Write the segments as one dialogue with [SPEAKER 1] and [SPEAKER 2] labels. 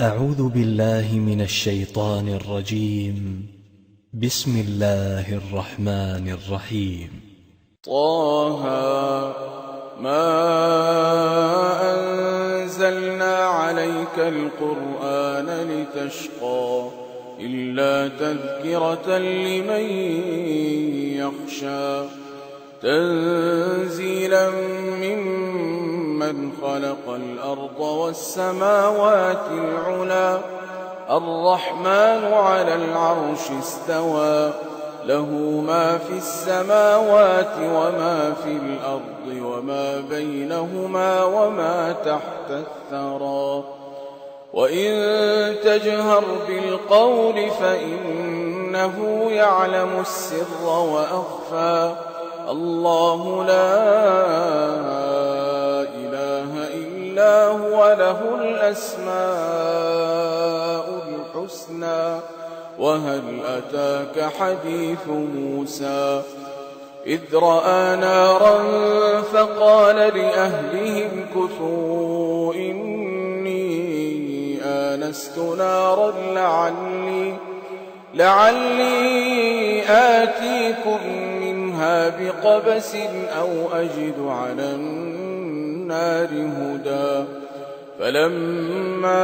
[SPEAKER 1] أعوذ بالله من الشيطان الرجيم. بسم الله الرحمن الرحيم.
[SPEAKER 2] طه ما أنزلنا عليك القرآن لتشقى إلا تذكرة لمن يخشى تنزيلا ممن خلق الأرض والسماوات العلى الرحمن على العرش استوى له ما في السماوات وما في الأرض وما بينهما وما تحت الثرى وإن تجهر بالقول فإنه يعلم السر وأخفى الله لا إله إلا هو له الأسماء الحسنى وهل أتاك حديث موسى إذ رأى نارا فقال لأهلهم كثوا إني آنست نارا لعلي آتيكم منها بقبس أو أجد على النار هدى فلما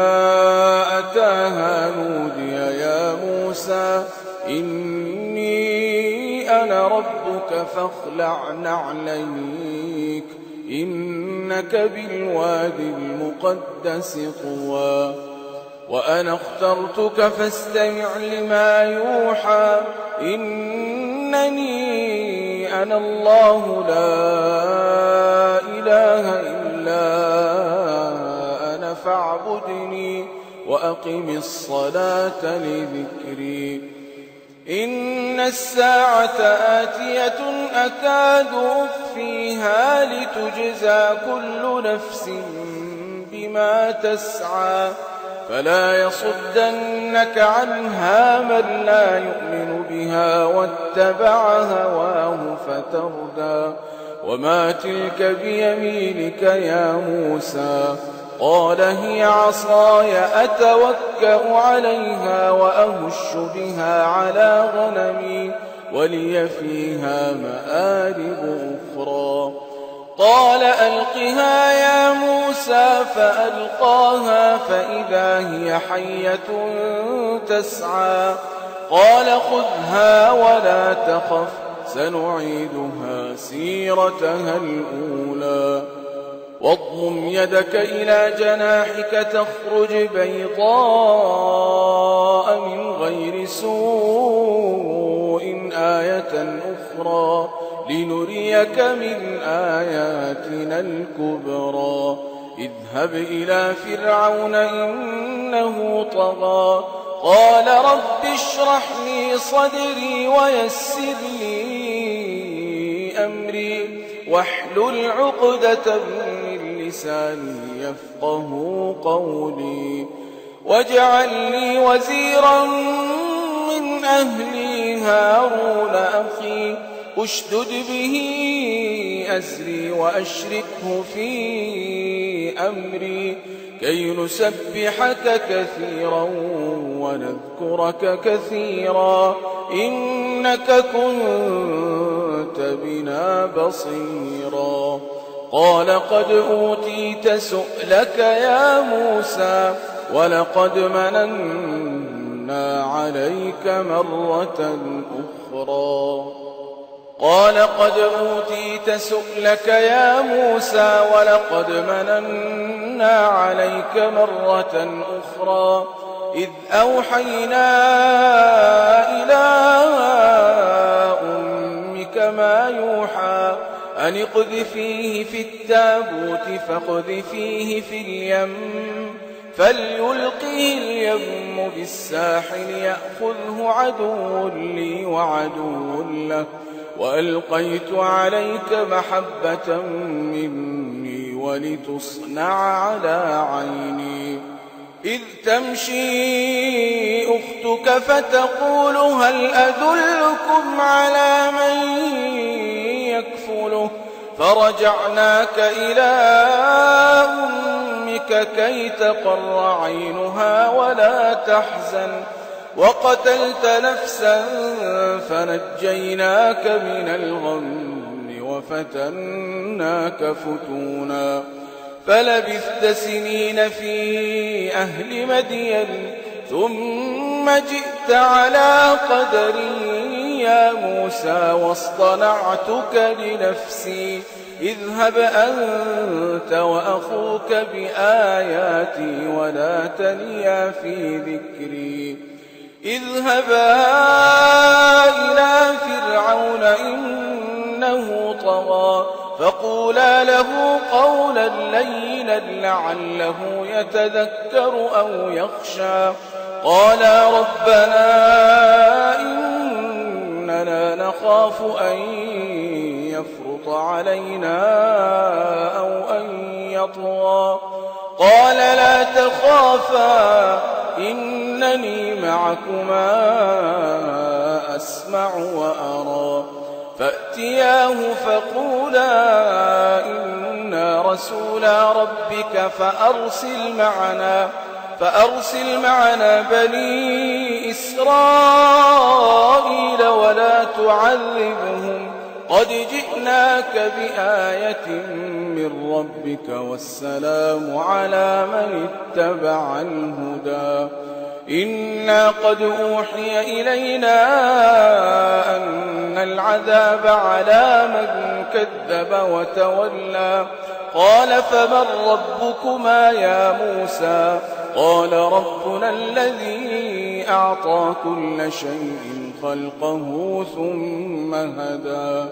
[SPEAKER 2] أتاها نودي يا موسى إني أنا ربك فاخلع نعليك إنك بالوادي المقدس طوى وأنا اخترتك فاستمع لما يوحى إنني أنا الله لا إله إلا أنا فاعبدني وأقم الصلاة لذكري إن الساعة آتية أكاد أخفيها لتجزى كل نفس بما تسعى فلا يصدنك عنها من لا يؤمن بها واتبع هواه فتردى وما تلك بيمينك يا موسى قال هي عصاي أتوكأ عليها وأهش بها على غنمي ولي فيها مآرب أخرى قال ألقها يا موسى فألقاها فإذا هي حية تسعى قال خذها ولا تخف سنعيدها سيرتها الأولى واضمم يدك إلى جناحك تخرج بيضاء من غير سوء آية أخرى لنريك من آياتنا الكبرى اذهب إلى فرعون إنه طغى قال رب اشرح لي صدري ويسر لي أمري واحلل عقدة من لساني يفقه قولي واجعل لي وزيرا من أهلي هارون أخي اشدد به أزري وأشركه في أمري كي نسبحك كثيرا ونذكرك كثيرا إنك كنت بنا بصيرا قال قد أوتيت سؤلك يا موسى ولقد مننا عليك مرة أخرى قال قد أوتيت سؤلك يا موسى ولقد مننا عليك مرة أخرى إذ أوحينا إلى أمك ما يوحى أن اقذفيه في التابوت فاقذفيه في اليم فليلقه اليم بالساحل يأخذه عدو لي وعدو له وألقيت عليك محبة مني ولتصنع على عيني إذ تمشي أختك فتقول هل أدلكم على من يكفله فرجعناك إلى أمك ربك كي تقر عينها ولا تحزن وقتلت نفسا فنجيناك من الغم وفتناك فتونا فلبثت سنين في أهل مدين ثم جئت على قدري يا موسى واصطنعتك لنفسي اذهب أنت وأخوك بآياتي ولا تنيا في ذكري اذهبا إلى فرعون إنه طغى فقولا له قولا لينا لعله يتذكر أو يخشى قالا ربنا إننا نخاف أن يفرط علينا أو أن يطغى قال لا تخافا إنني معكما أسمع وأرى فأتياه فقولا إنا رسولا ربك فأرسل معنا بني إسرائيل ولا تعذبهم قد جئناك بآية من ربك والسلام على من اتبع الهدى إنا قد أوحي إلينا أن العذاب على من كذب وتولى قال فمن ربكما يا موسى قال ربنا الذي أعطى كل شيء خلقه ثم هدى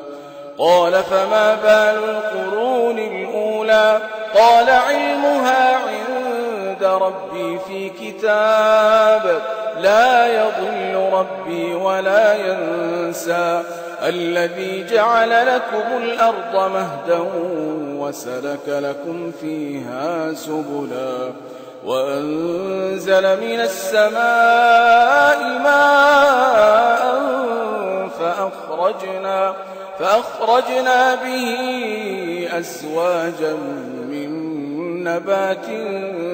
[SPEAKER 2] قال فما بال القرون الأولى قال علمها عند ربي في كتاب لا يضل ربي ولا ينسى الذي جعل لكم الأرض مهدا وسلك لكم فيها سبلا وأنزل من السماء ماء فأخرجنا به أزواجا من نبات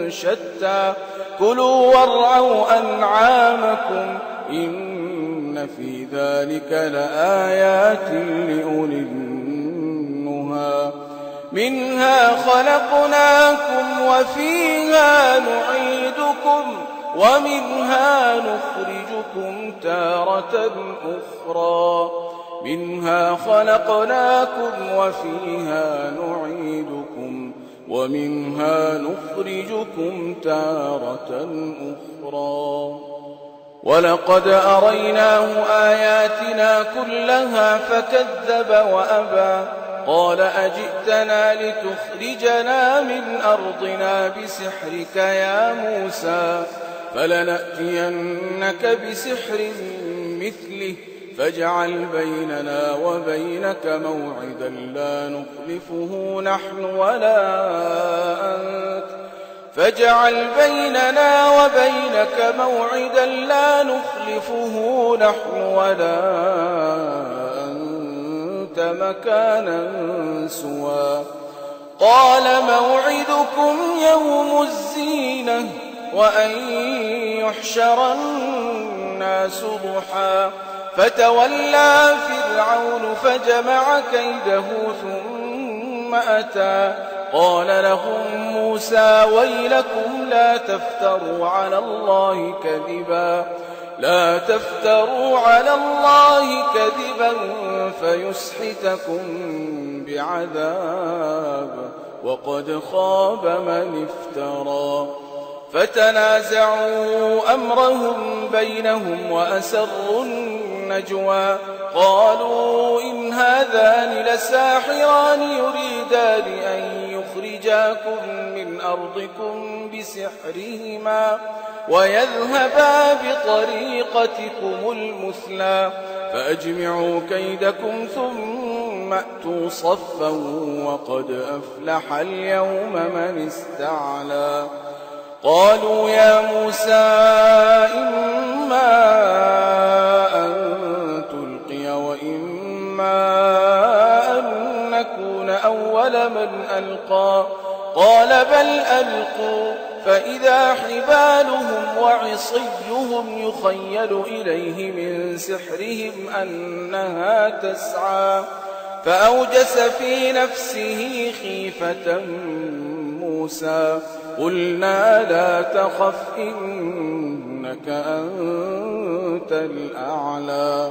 [SPEAKER 2] شتى كلوا وارعوا أنعامكم إن في ذلك لآيات لأولي النهى منها خلقناكم وفيها نعيدكم ومنها نخرجكم تارة أخرى منها خلقناكم وفيها نعيدكم ومنها نخرجكم تارة أخرى ولقد أريناه آياتنا كلها فكذب وأبى قال أجئتنا لتخرجنا من أرضنا بسحرك يا موسى فلنأتينك بسحر مثله فاجعل بيننا وبينك موعدا لا نخلفه نحن ولا أنت مكانا سوى قال موعدكم يوم الزينة وأن يحشر الناس ضحى فتولى فرعون فجمع كيده ثم أتى قال لهم موسى ويلكم لا تفتروا على الله كذبا فيسحتكم بعذاب وقد خاب من افترى فتنازعوا أمرهم بينهم وأسروا النجوى قالوا إن هذان لساحران يريدان أن يخرجاكم من أرضكم بسحرهما ويذهبا بطريقتكم المثلى فأجمعوا كيدكم ثم أتوا صفا وقد أفلح اليوم من استعلى قالوا يا موسى إما أن تلقي وإما أن نكون أول من ألقى قال بل ألقوا فإذا حبالهم وعصيهم يخيل إليه من سحرهم أنها تسعى فأوجس في نفسه خيفة موسى قلنا لا تخف إنك أنت الأعلى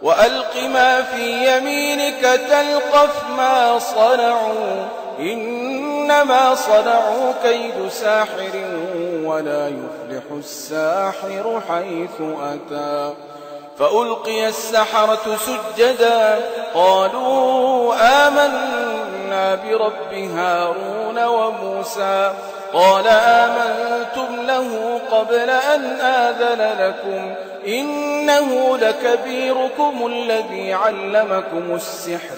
[SPEAKER 2] وألق ما في يمينك تلقف ما صنعوا إنما صنعوا كيد ساحر ولا يفلح الساحر حيث أتى فألقي السحرة سجدا قالوا آمنا برب هارون وموسى قال آمنتم له قبل أن آذن لكم إنه لكبيركم الذي علمكم السحر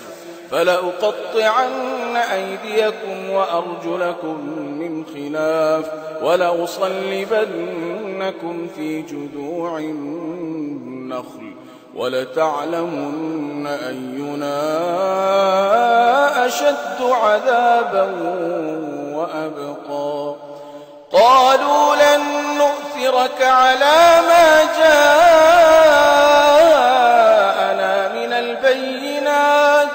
[SPEAKER 2] فلأقطعن أيديكم وأرجلكم من خلاف ولأصلبنكم في جذوع النخل ولتعلمن أينا أشد عذابا وأبقى قالوا لن نؤثرك على ما جاءنا من البينات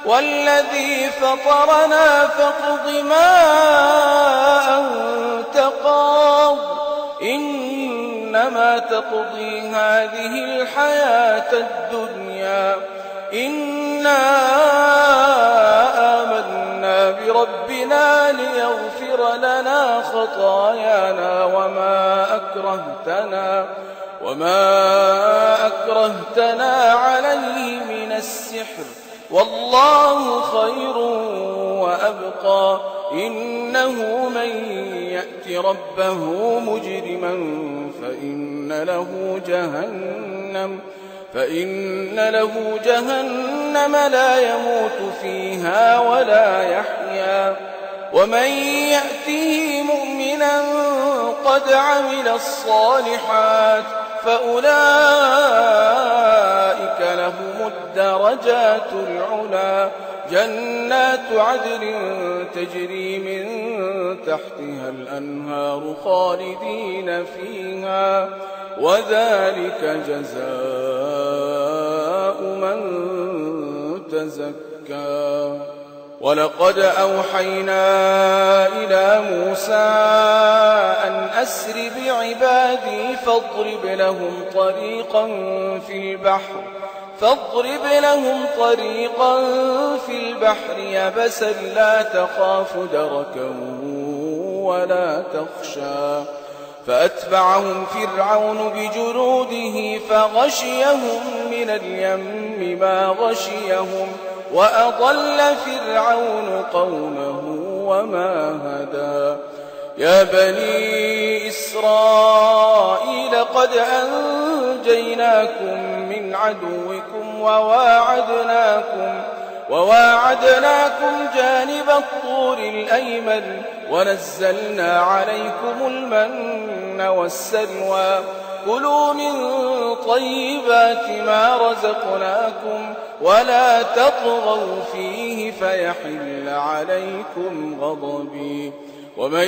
[SPEAKER 2] والذي فطرنا فاقض ما أنت قاض إنما تقضي هذه الحياة الدنيا إنا آمنا بربنا ليغفر لنا خطايانا وما أكرهتنا عليه من السحر والله خير وأبقى إنه من يأت ربه مجرما فإن له جهنم لا يموت فيها ولا يحيا ومن يأته مؤمنا قد عمل الصالحات فأولئك لهم الدرجات العلى جنات عدن تجري من تحتها الأنهار خالدين فيها وذلك جزاء من تزكى ولقد أوحينا إلى موسى أن أسر بعبادي فاضرب لهم طريقا في البحر يبسا لا تخاف دركا ولا تخشى فأتبعهم فرعون بجنوده فغشيهم من اليم ما غشيهم وأضل فرعون قومه وما هدى يا بني إسرائيل قد أنجيناكم من عدوكم وواعدناكم جانب الطور الأيمن ونزلنا عليكم المن والسلوى كلوا من طيبات ما رزقناكم ولا تطغوا فيه فيحل عليكم غضبي ومن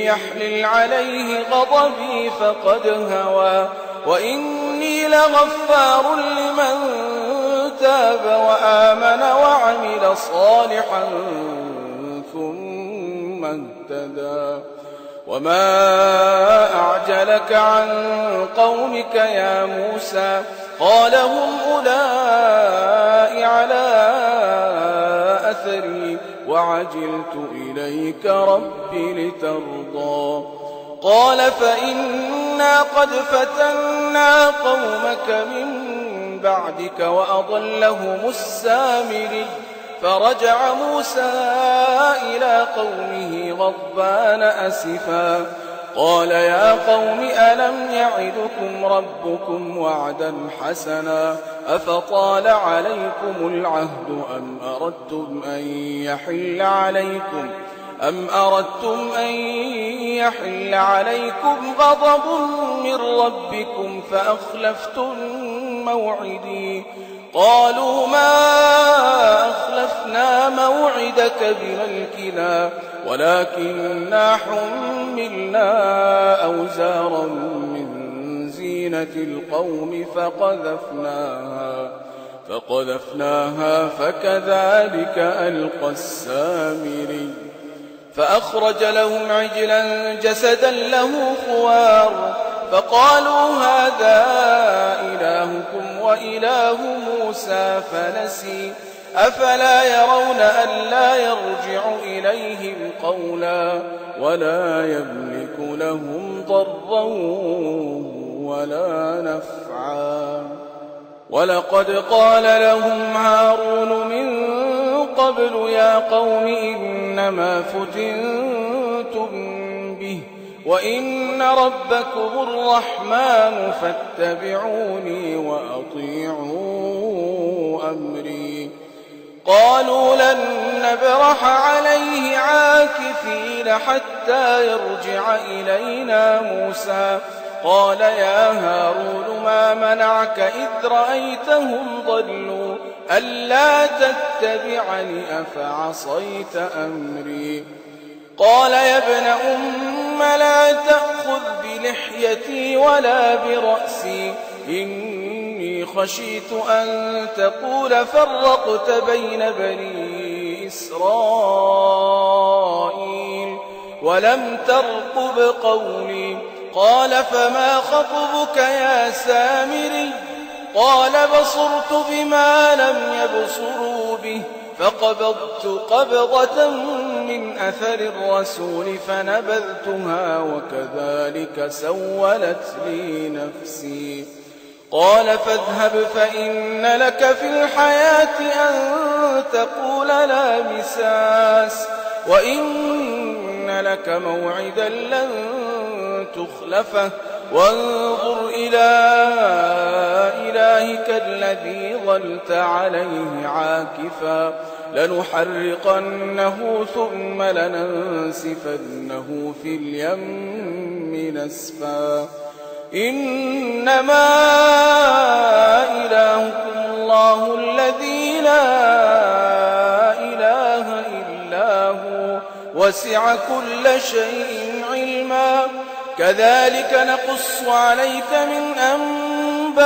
[SPEAKER 2] يحلل عليه غضبي فقد هوى وإني لغفار لمن تاب وآمن وعمل صالحا ثم اهتدى وما أعجلك عن قومك يا موسى قال هم أولئك على أثري وعجلت إليك رب لترضى قال فإنا قد فتنا قومك من بعدك وأضلهم السامري فرجع موسى إلى قومه غضبان أسفا قال يا قوم ألم يعدكم ربكم وعدا حسنا أفطال عليكم العهد أم أردتم أن يحل عليكم غضب من ربكم فأخلفتم موعدي قالوا ما أخلفنا موعدك بملكنا ولكننا حملنا أوزارا من زينة القوم فقذفناها فكذلك ألقى السامري فأخرج لهم عجلا جسدا له خوار فقالوا هذا إلهكم وإله موسى فنسي أفلا يرون ألا يرجع إليهم قولا ولا يملك لهم ضرا ولا نفعا ولقد قال لهم هارون من قبل يا قوم إنما فتنتم به وإن ربكم الرحمن فاتبعوني وأطيعوا أمري قالوا لن نبرح عليه عاكفين حتى يرجع إلينا موسى قال يا هارون ما منعك إذ رأيتهم ضلوا ألا تتبعني أفعصيت أمري قال يا ابن أم لا تأخذ بلحيتي ولا برأسي إني خشيت أن تقول فرقت بين بني إسرائيل ولم ترقب قولي قال فما خطبك يا سامري قال بصرت بما لم يبصروا به فقبضت قبضة من أثر الرسول فنبذتها وكذلك سولت لي نفسي قال فاذهب فإن لك في الحياة أن تقول لا مساس وإن لك موعدا لن تخلفه وانظر إلى إلهك الذي ظلت عليه عاكفا لنحرقنه ثم لننسفنه في اليم نسفا إنما إلهكم الله الذي لا إله إلا هو وسع كل شيء علما كذلك نقص عليك من أنباء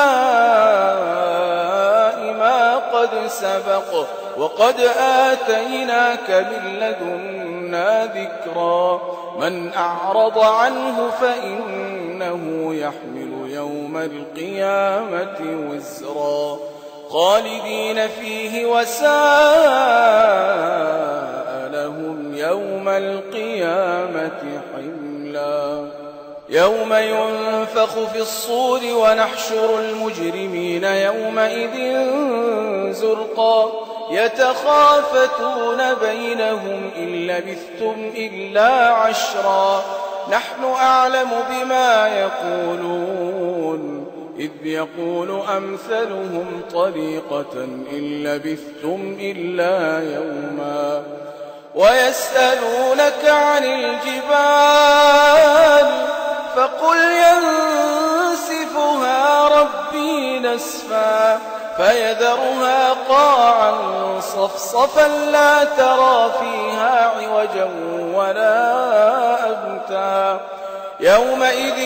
[SPEAKER 2] ما قد سبق وقد آتيناك من لدنا ذكرا من أعرض عنه فإنه يحمل يوم القيامة وزرا خالدين فيه وساء لهم يوم القيامة حملا يوم ينفخ في الصور ونحشر المجرمين يومئذ زرقا يتخافتون بينهم إن لبثتم إلا عشرا نحن أعلم بما يقولون إذ يقول أمثلهم طريقة إن لبثتم إلا يوما ويسألونك عن الجبال فقل ينسفها ربي نسفا فيذرها قاعا صفصفا لا ترى فيها عوجا ولا أمتا يومئذ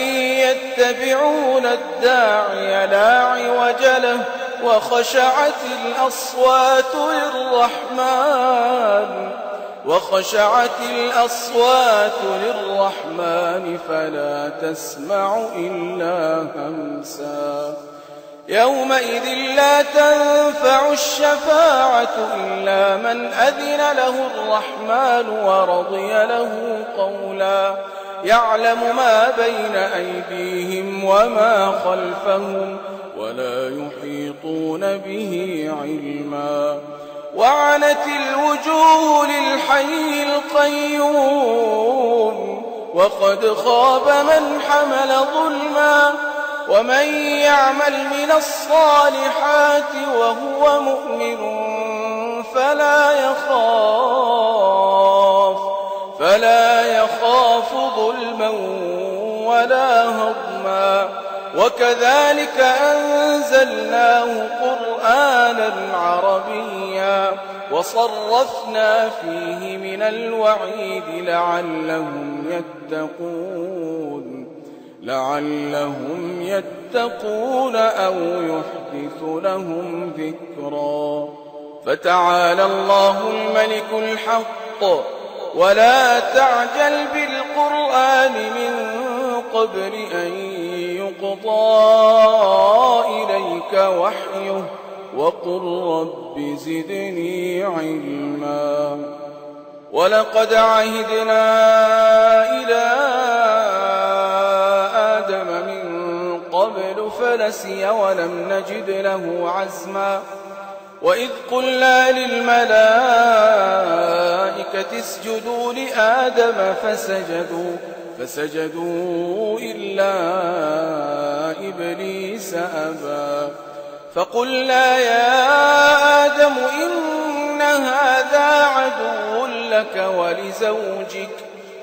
[SPEAKER 2] يتبعون الداعي لا عوج له وخشعت الأصوات للرحمن فلا تسمع إلا همسا يومئذ لا تنفع الشفاعة إلا من أذن له الرحمن ورضي له قولا يعلم ما بين أيديهم وما خلفهم ولا يحيطون به علما وعنت الوجوه للحي القيوم وقد خاب من حمل ظلما ومن يعمل من الصالحات وهو مؤمن فلا يخاف ظلما ولا هضما وكذلك أنزلناه قرآنا عربيا وصرفنا فيه من الوعيد لعلهم يتقون أو يحدث لهم ذكرا. فتعالى الله الملك الحق ولا تعجل بالقرآن من قبل أن يقضى إليك وحيه وقل رب زدني علما. ولقد عهدنا إلى آدم من قبل فنسي ولم نجد له عزما. وإذ قلنا للملائكة اسجدوا لآدم فسجدوا إلا إبليس أبى. فقلنا يا آدم إن هذا عدو لك ولزوجك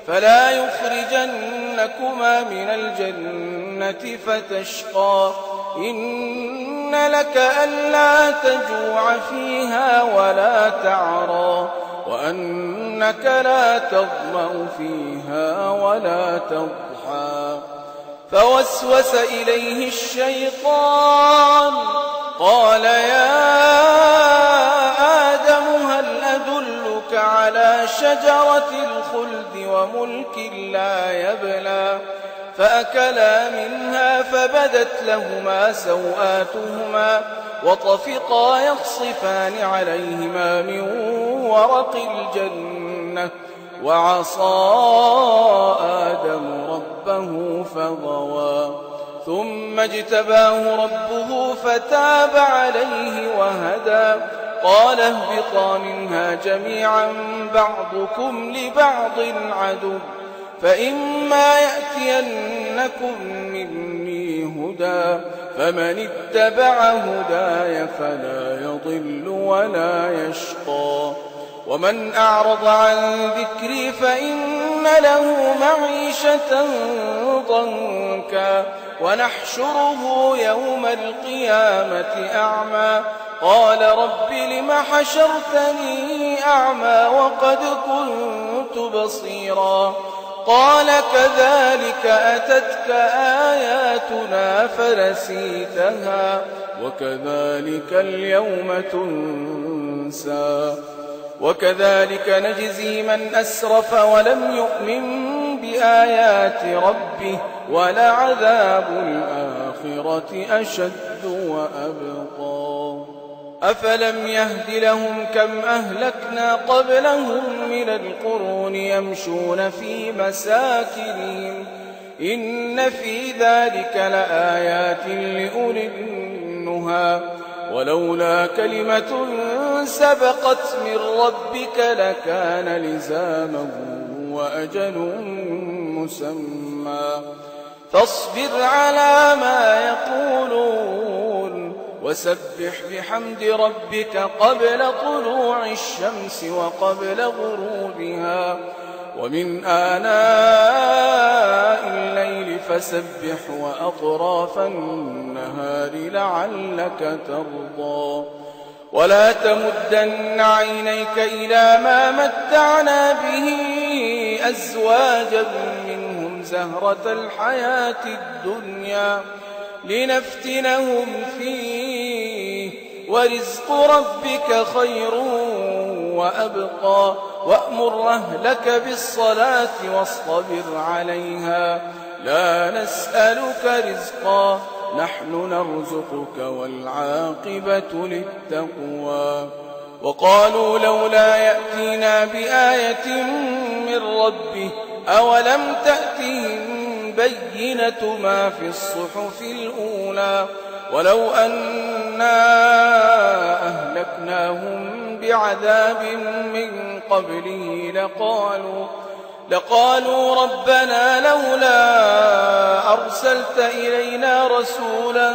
[SPEAKER 2] فلا يخرجنكما من الجنة فتشقى. إن لك ألا تجوع فيها ولا تعرى وأنك لا تظمأ فيها ولا تضحى. فوسوس إليه الشيطان قال يا آدم هل أدلك على شجرة الخلد وملك لا يبلى. فأكلا منها فبدت لهما سوآتهما وطفقا يخصفان عليهما من ورق الجنة وعصى آدم ربه فغوى. ثم اجتباه ربه فتاب عليه وهدى. قال اهبطا منها جميعا بعضكم لبعض عدو فإما يأتينكم مني هدى فمن اتبع هداي فلا يضل ولا يشقى. ومن أعرض عن ذكري فإن له معيشة ضنكا ونحشره يوم القيامة أعمى. قال رب لم حشرتني أعمى وقد كنت بصيرا. قال كذلك أتتك آياتنا فنسيتها وكذلك اليوم تنسى. وكذلك نجزي من أسرف ولم يؤمن بآيات ربه ولعذاب الآخرة أشد وأبقى. أفلم يهد لهم كم أهلكنا قبلهم من القرون يمشون في مساكنهم إن في ذلك لآيات لأولي النهى. ولولا كلمة سبقت من ربك لكان لزاما وأجل مسمى. فاصبر على ما يقولون وسبح بحمد ربك قبل طلوع الشمس وقبل غروبها ومن آناء الليل فسبح وأطراف النهار لعلك ترضى. ولا تمدن عينيك إلى ما متعنا به أزواجا منهم زهرة الحياة الدنيا لنفتنهم فيه ورزق ربك خير وأبقى. وأمر أهلك بالصلاة واصطبر عليها لا نسألك رزقا نحن نرزقك والعاقبة للتقوى. وقالوا لولا يأتينا بآية من ربه أولم تأتهم بينة ما في الصحف الأولى ولو أنا أهلكناهم بعذاب من قبله لقالوا ربنا لولا أرسلت إلينا رسولا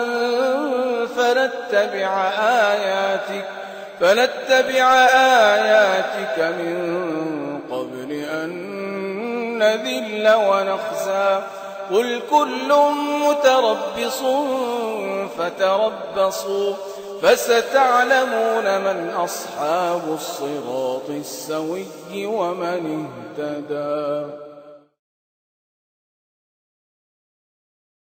[SPEAKER 2] فنتبع آياتك من قبل أن نذل ونخزى. قل كل متربص فتربصوا فستعلمون من أصحاب الصراط السوي ومن اهتدى.